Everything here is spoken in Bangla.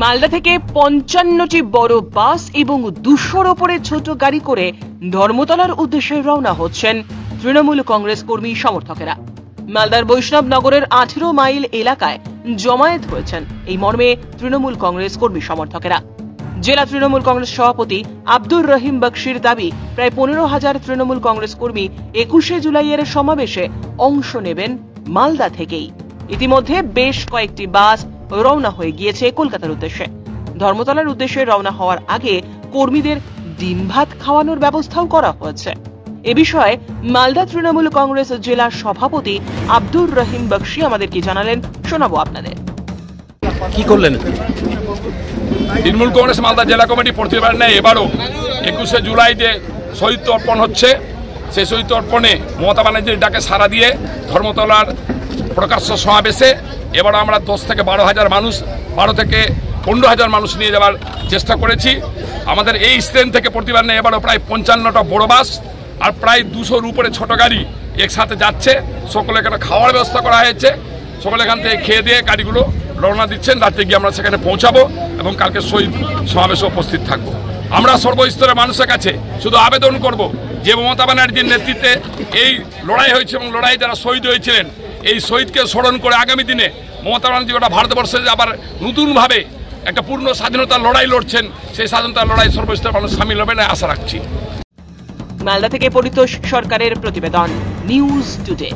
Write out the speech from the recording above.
মালদা থেকে ৫৫টি বড় বাস এবং ২০০-র ওপরে ছোট গাড়ি করে ধর্মতলার উদ্দেশ্যে রওনা হচ্ছেন তৃণমূল কংগ্রেস কর্মী সমর্থকেরা। মালদার বৈষ্ণবনগরের ১৮ মাইল এলাকায় জমায়েত হয়েছেন এই মর্মে তৃণমূল কংগ্রেস কর্মী সমর্থকেরা। জেলা তৃণমূল কংগ্রেস সভাপতি আব্দুর রহিম বকশির দাবি, প্রায় ১৫,০০০ তৃণমূল কংগ্রেস কর্মী ২১শে জুলাইয়ের সমাবেশে অংশ নেবেন মালদা থেকেই। ইতিমধ্যে বেশ কয়েকটি বাস রওনা হয়ে গিয়েছে কলকাতার উদ্দেশ্যে। ধর্মতলার উদ্দেশ্যে রওনা হওয়ার আগে কর্মীদের ডিম ভাত খাওয়ানোর ব্যবস্থাও করা হয়েছে। এ বিষয়ে মালদা তৃণমূল কংগ্রেস জেলা সভাপতি আব্দুর রহিম বকশি আমাদের কি জানালেন শোনাবো আপনাদের। কি করলেন? তৃণমূল কংগ্রেস মালদা জেলা কমিটি প্রতিবার নেয় এবারও ২১শে জুলাইতে শহীদ অর্পণ হচ্ছে। সেই শহীদ অর্পণে মমতা ব্যানার্জির ডাকে সাড়া দিয়ে ধর্মতলার প্রকাশ্য সমাবেশে এবারও আমরা ১০ থেকে ১২,০০০ মানুষ, ১২ থেকে ১৫,০০০ মানুষ নিয়ে যাওয়ার চেষ্টা করেছি। আমাদের এই স্ট্যান্ড থেকে প্রতিবার নেয় এবারও প্রায় ৫৫টা বড় বাস আর প্রায় ২০০-র উপরে ছোট গাড়ি একসাথে যাচ্ছে। সকলে এখানে খাওয়ার ব্যবস্থা করা হয়েছে। সকলে এখান থেকে খেয়ে দিয়ে গাড়িগুলো রওনা দিচ্ছেন। রাতে গিয়ে আমরা সেখানে পৌঁছাবো এবং কালকে শহীদ সমাবেশে উপস্থিত থাকবো। আমরা সর্বস্তরের মানুষের কাছে শুধু আবেদন করব যে মমতা ব্যানার্জির নেতৃত্বে এই লড়াই হয়েছে এবং লড়াই যারা শহীদ হয়েছিলেন, এই শহীদকে স্মরণ করে আগামী দিনে মমতা ব্যানার্জি গোটা ভারতবর্ষে আবার নতুনভাবে একটা পূর্ণ স্বাধীনতার লড়াই লড়ছেন, সেই স্বাধীনতার লড়াই সর্বস্তরের মানুষ সামিল হবে না আশা রাখছি। মালদা থেকে পরিতোষ সরকারের প্রতিবেদন, নিউজ টুডে।